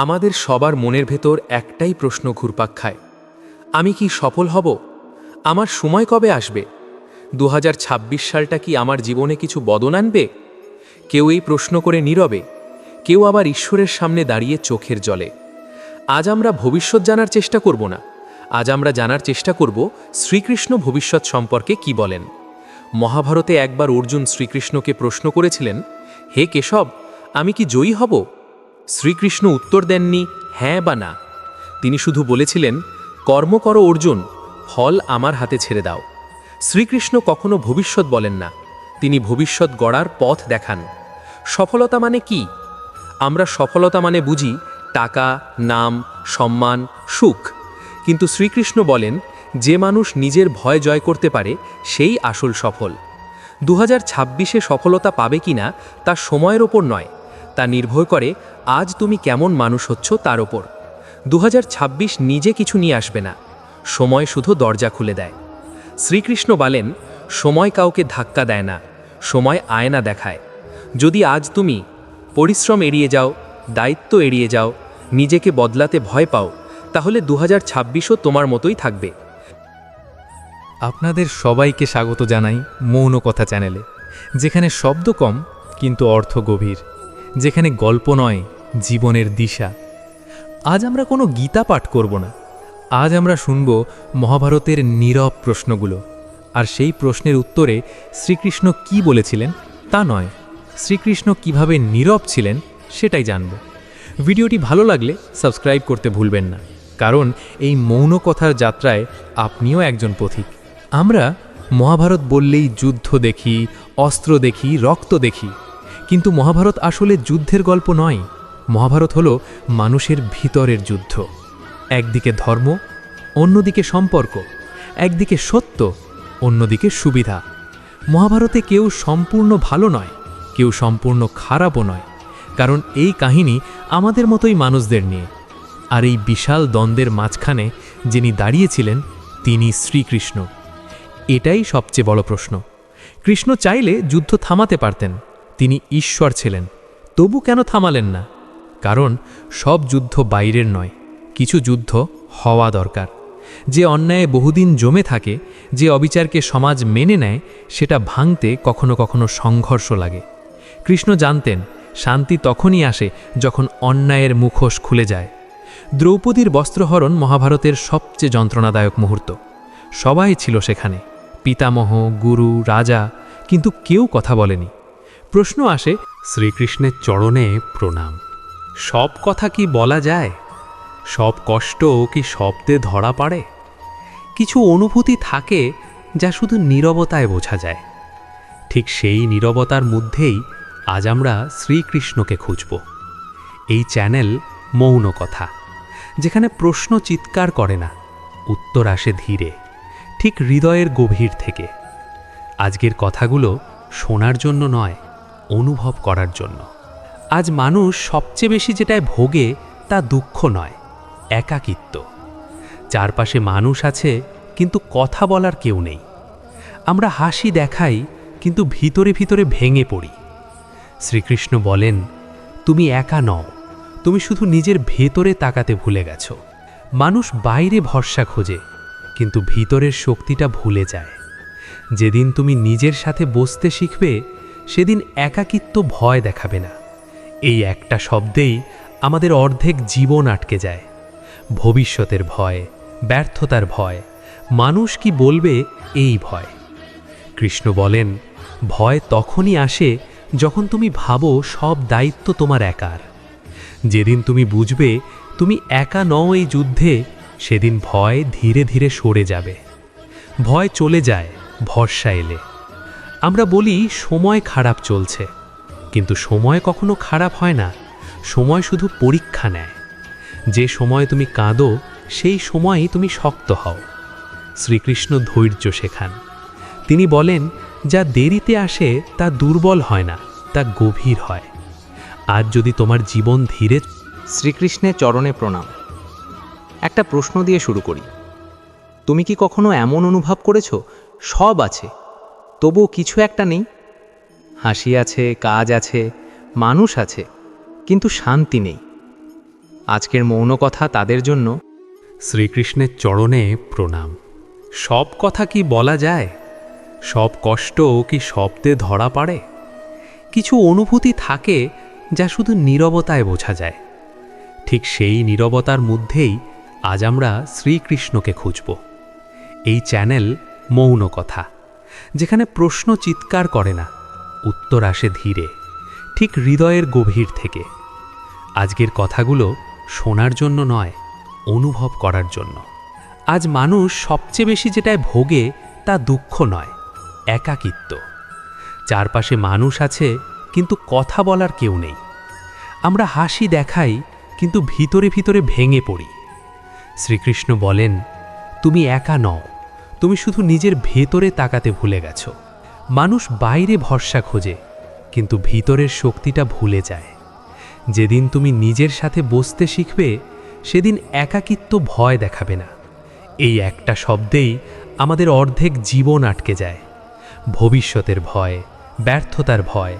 আমাদের সবার মনের ভেতর একটাই প্রশ্ন ঘুরপাক খায়, আমি কি সফল হব? আমার সময় কবে আসবে? 2026 সালটা কি আমার জীবনে কিছু বদল আনবে? কেউ এই প্রশ্ন করে নীরবে, কেউ আবার ঈশ্বরের সামনে দাঁড়িয়ে চোখের জলে। আজ আমরা ভবিষ্যৎ জানার চেষ্টা করব না, আজ আমরা জানার চেষ্টা করব শ্রীকৃষ্ণ ভবিষ্যৎ সম্পর্কে কি বলেন। মহাভারতে একবার অর্জুন শ্রীকৃষ্ণকে প্রশ্ন করেছিলেন, হে কেশব, আমি কি জয়ী হব? শ্রীকৃষ্ণ উত্তর দেননি হ্যাঁ বা না, তিনি শুধু বলেছিলেন, কর্ম করো অর্জুন, ফল আমার হাতে ছেড়ে দাও। শ্রীকৃষ্ণ কখনো ভবিষ্যৎ বলেন না, তিনি ভবিষ্যৎ গড়ার পথ দেখান। সফলতা মানে কি? আমরা সফলতা মানে বুঝি টাকা, নাম, সম্মান, সুখ। কিন্তু শ্রীকৃষ্ণ বলেন, যে মানুষ নিজের ভয় জয় করতে পারে সেই আসল সফল। 2026-এ সফলতা পাবে কিনা তা সময়ের ওপর নয়, তা নির্ভর করে আজ তুমি কেমন মানুষ হচ্ছ তার ওপর। 2026 নিজে কিছু নিয়ে আসবে না, সময় শুধু দরজা খুলে দেয়। শ্রীকৃষ্ণ বলেন, সময় কাউকে ধাক্কা দেয় না, সময় আয়না দেখায়। যদি আজ তুমি পরিশ্রম এড়িয়ে যাও, দায়িত্ব এড়িয়ে যাও, নিজেকে বদলাতে ভয় পাও, তাহলে 2026ও তোমার মতোই থাকবে। আপনাদের সবাইকে স্বাগত জানাই মৌন কথা চ্যানেলে, যেখানে শব্দ কম কিন্তু অর্থ গভীর, যেখানে গল্প নয় জীবনের দিশা। আজ আমরা কোনো গীতা পাঠ করব না, আজ আমরা শুনব মহাভারতের নীরব প্রশ্নগুলো। আর সেই প্রশ্নের উত্তরে শ্রীকৃষ্ণ কি বলেছিলেন তা নয়, শ্রীকৃষ্ণ কিভাবে নীরব ছিলেন সেটাই জানব। ভিডিওটি ভালো লাগলে সাবস্ক্রাইব করতে ভুলবেন না, কারণ এই মৌন কথার যাত্রায় আপনিও একজন পথিক। আমরা মহাভারত বললেই যুদ্ধ দেখি, অস্ত্র দেখি, রক্ত দেখি, কিন্তু মহাভারত আসলে যুদ্ধের গল্প নয়। মহাভারত হলো মানুষের ভিতরের যুদ্ধ। একদিকে ধর্ম, অন্যদিকে সম্পর্ক, একদিকে সত্য, অন্যদিকে সুবিধা। মহাভারতে কেউ সম্পূর্ণ ভালো নয়, কেউ সম্পূর্ণ খারাপও নয়, কারণ এই কাহিনী আমাদের মতোই মানুষদের নিয়ে। আর এই বিশাল দ্বন্দ্বের মাঝখানে যিনি দাঁড়িয়েছিলেন তিনি শ্রীকৃষ্ণ। এটাই সবচেয়ে বড় প্রশ্ন। কৃষ্ণ চাইলে যুদ্ধ থামাতে পারতেন, তিনি ঈশ্বর ছিলেন, তবু কেন থামালেন না? কারণ সব যুদ্ধ বাইরের নয়, কিছু যুদ্ধ হওয়া দরকার। যে অন্যায়ে বহুদিন জমে থাকে, যে অবিচারকে সমাজ মেনে নেয়, সেটা ভাঙতে কখনো কখনো সংঘর্ষ লাগে। কৃষ্ণ জানতেন শান্তি তখনই আসে যখন অন্যায়ের মুখোশ খুলে যায়। দ্রৌপদীর বস্ত্রহরণ মহাভারতের সবচেয়ে যন্ত্রণাদায়ক মুহূর্ত। সবাই ছিল সেখানে, পিতামহ, গুরু, রাজা, কিন্তু কেউ কথা বলেনি। প্রশ্ন আসে, শ্রীকৃষ্ণের চরণে প্রণাম। সব কথা কি বলা যায়? সব কষ্ট কি শব্দে ধরা পড়ে? কিছু অনুভূতি থাকে যা শুধু নীরবতায় বোঝা যায়। ঠিক সেই নীরবতার মধ্যেই আজ আমরা শ্রীকৃষ্ণকে খুঁজব। এই চ্যানেল মৌন কথা, যেখানে প্রশ্ন চিৎকার করে না, উত্তর আসে ধীরে, ঠিক হৃদয়ের গভীর থেকে। আজকের কথাগুলো শোনার জন্য নয়, অনুভব করার জন্য। আজ মানুষ সবচেয়ে বেশি যেটায় ভোগে তা দুঃখ নয়, একাকিত্ব। চারপাশে মানুষ আছে কিন্তু কথা বলার কেউ নেই। আমরা হাসি দেখাই কিন্তু ভিতরে ভিতরে ভেঙে পড়ি। শ্রীকৃষ্ণ বলেন, তুমি একা নও, তুমি শুধু নিজের ভেতরে তাকাতে ভুলে গেছো। মানুষ বাইরে ভরসা খোঁজে কিন্তু ভিতরের শক্তিটা ভুলে যায়। যেদিন তুমি নিজের সাথে বসতে শিখবে, সেদিন একাকিত্ব ভয় দেখাবে না। এই একটা শব্দেই আমাদের অর্ধেক জীবন আটকে যায়। ভবিষ্যতের ভয়, ব্যর্থতার ভয়, মানুষ কি বলবে এই ভয়। কৃষ্ণ বলেন, ভয় তখনই আসে যখন তুমি ভাবো সব দায়িত্ব তোমার একার। যেদিন তুমি বুঝবে তুমি একা নও এই যুদ্ধে, সেদিন ভয় ধীরে ধীরে সরে যাবে। ভয় চলে যায় ভরসা এলে। আমরা বলি সময় খারাপ চলছে, কিন্তু সময় কখনো খারাপ হয় না, সময় শুধু পরীক্ষা নেয়। যে সময় তুমি কাঁদো, সেই সময়ই তুমি শক্ত হও। শ্রীকৃষ্ণ ধৈর্য শেখান। তিনি বলেন, যা দেরিতে আসে তা দুর্বল হয় না, তা গভীর হয়। আজ যদি তোমার জীবন ধীরে। শ্রীকৃষ্ণের চরণে প্রণাম। একটা প্রশ্ন দিয়ে শুরু করি। তুমি কি কখনো এমন অনুভব করেছো সব আছে, তবুও কিছু একটা নেই? হাসি আছে, কাজ আছে, মানুষ আছে, কিন্তু শান্তি নেই। আজকের মৌন কথা তাদের জন্য। শ্রীকৃষ্ণের চরণে প্রণাম। সব কথা কি বলা যায়? সব কষ্ট কি শব্দে ধরা পড়ে? কিছু অনুভূতি থাকে যা শুধু নীরবতায় বোঝা যায়। ঠিক সেই নীরবতার মধ্যেই আজ আমরা শ্রীকৃষ্ণকে খুঁজব। এই চ্যানেল মৌন কথা, যেখানে প্রশ্ন চিৎকার করে না, উত্তর আসে ধীরে, ঠিক হৃদয়ের গভীর থেকে। আজকের কথাগুলো শোনার জন্য নয়, অনুভব করার জন্য। আজ মানুষ সবচেয়ে বেশি যেটায় ভোগে তা দুঃখ নয়, একাকিত্ব। চারপাশে মানুষ আছে কিন্তু কথা বলার কেউ নেই। আমরা হাসি দেখাই কিন্তু ভিতরে ভিতরে ভেঙে পড়ি। শ্রীকৃষ্ণ বলেন, তুমি একা নও, তুমি শুধু নিজের ভেতরে তাকাতে ভুলে গেছো। মানুষ বাইরে ভরসা খোঁজে কিন্তু ভিতরের শক্তিটা ভুলে যায়। যেদিন তুমি নিজের সাথে বসতে শিখবে সেদিন একাকিত্ব ভয় দেখাবে না। এই একটা শব্দেই আমাদের অর্ধেক জীবন আটকে যায়। ভবিষ্যতের ভয়, ব্যর্থতার ভয়,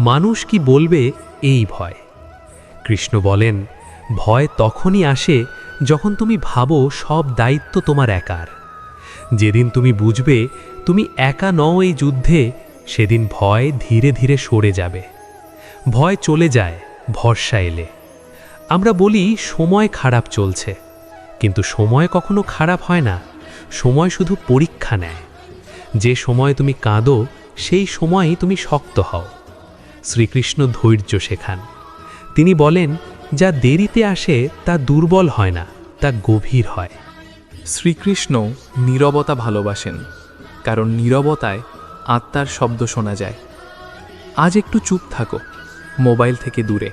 মানুষ কি বলবে এই ভয়। কৃষ্ণ বলেন, ভয় তখনই আসে যখন তুমি ভাবো সব দায়িত্ব তোমার একার। যেদিন তুমি বুঝবে তুমি একা নও এই যুদ্ধে, সেদিন ভয় ধীরে ধীরে সরে যাবে। ভয় চলে যায় ভরসা এলে। আমরা বলি সময় খারাপ চলছে, কিন্তু সময় কখনো খারাপ হয় না। সময় শুধু পরীক্ষা নেয়। যে সময় তুমি কাঁদো সেই সময়ই তুমি শক্ত হও। শ্রীকৃষ্ণ ধৈর্য শেখান। তিনি বলেন, যা দেরিতে আসে তা দুর্বল হয় না, তা গভীর হয়। শ্রীকৃষ্ণ নীরবতা ভালোবাসেন, কারণ নীরবতায় আত্মার শব্দ শোনা যায়। আজ একটু চুপ থাকো, মোবাইল থেকে দূরে,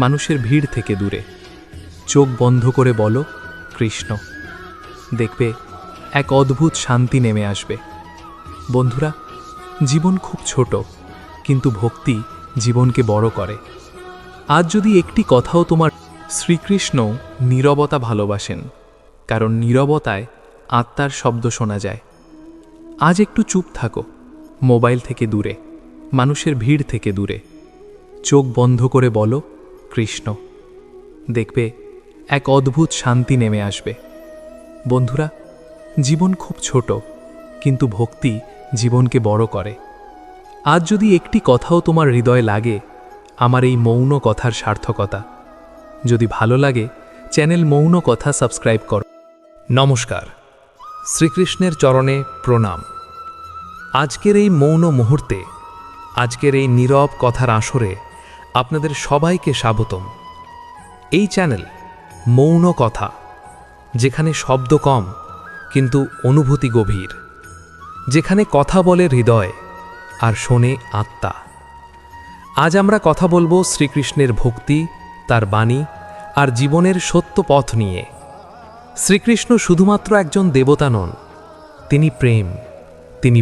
মানুষের ভিড় থেকে দূরে। চোখ বন্ধ করে বলো, কৃষ্ণ। দেখবে এক অদ্ভুত শান্তি নেমে আসবে। বন্ধুরা, জীবন খুব ছোট, কিন্তু ভক্তি জীবনকে বড় করে। আজ যদি একটি কথাও তোমার। শ্রীকৃষ্ণ নীরবতা ভালোবাসেন, কারণ নীরবতায় আত্মার শব্দ শোনা যায়। আজ একটু চুপ থাকো, মোবাইল থেকে দূরে, মানুষের ভিড় থেকে দূরে। চোখ বন্ধ করে বলো, কৃষ্ণ। দেখবে এক অদ্ভুত শান্তি নেমে আসবে। বন্ধুরা, জীবন খুব ছোট, কিন্তু ভক্তি জীবনকে বড় করে। আজ যদি একটি কথাও তোমার হৃদয়ে লাগে, আমার এই মৌন কথার সার্থকতা। যদি ভালো লাগে, চ্যানেল মৌন কথা সাবস্ক্রাইব করো। নমস্কার, শ্রীকৃষ্ণের চরণে প্রণাম। আজকের এই মৌন মুহূর্তে, আজকের এই নীরব কথার আসরে আপনাদের সবাইকে স্বাগতম। এই চ্যানেল মৌন কথা, যেখানে শব্দ কম কিন্তু অনুভূতি গভীর, যেখানে কথা বলে হৃদয় আর শোনে আত্মা। আজ আমরা কথা বলবো শ্রীকৃষ্ণের ভক্তি, তার বাণী আর জীবনের সত্য পথ নিয়ে। শ্রীকৃষ্ণ শুধুমাত্র একজন দেবতা নন, তিনি প্রেম, তিনি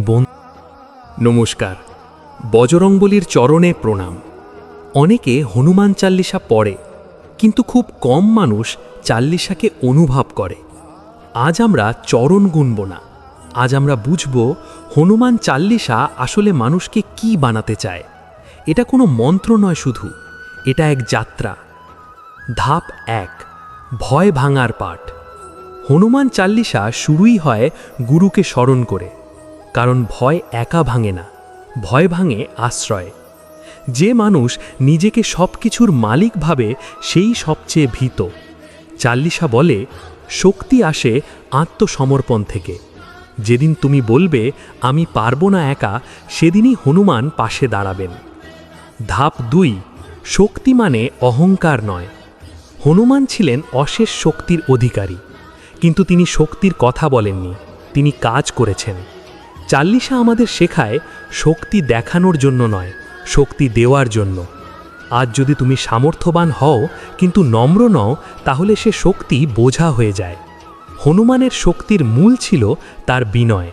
নমস্কার, বজরংবলীর চরণে প্রণাম। অনেকে হনুমান চাল্লিশা পড়ে, কিন্তু খুব কম মানুষ চাল্লিশাকে অনুভব করে। আজ আমরা চরণ গুনব না, আজ আমরা বুঝব হনুমান চাল্লিশা আসলে মানুষকে কি বানাতে চায়। এটা কোনো মন্ত্র নয় শুধু, এটা এক যাত্রা। ধাপ 1, ভয় ভাঙার পাঠ। হনুমান চাল্লিশা শুরুই হয় গুরুকে স্মরণ করে, কারণ ভয় একা ভাঙে না, ভয় ভাঙে আশ্রয়। যে মানুষ নিজেকে সব কিছুর মালিক ভাবে সেই সবচেয়ে ভীত। চাল্লিশা বলে, শক্তি আসে আত্মসমর্পণ থেকে। যেদিন তুমি বলবে আমি পারবো না একা, সেদিনই হনুমান পাশে দাঁড়াবেন। ধাপ 2, শক্তি মানে অহংকার নয়। হনুমান ছিলেন অশেষ শক্তির অধিকারী, কিন্তু তিনি শক্তির কথা বলেননি, তিনি কাজ করেছেন। চাল্লিশা আমাদের শেখায় শক্তি দেখানোর জন্য নয়, শক্তি দেওয়ার জন্য। আজ যদি তুমি সামর্থ্যবান হও কিন্তু নম্র নও, তাহলে সে শক্তি বোঝা হয়ে যায়। হনুমানের শক্তির মূল ছিল তার বিনয়।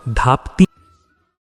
ধাপ 3,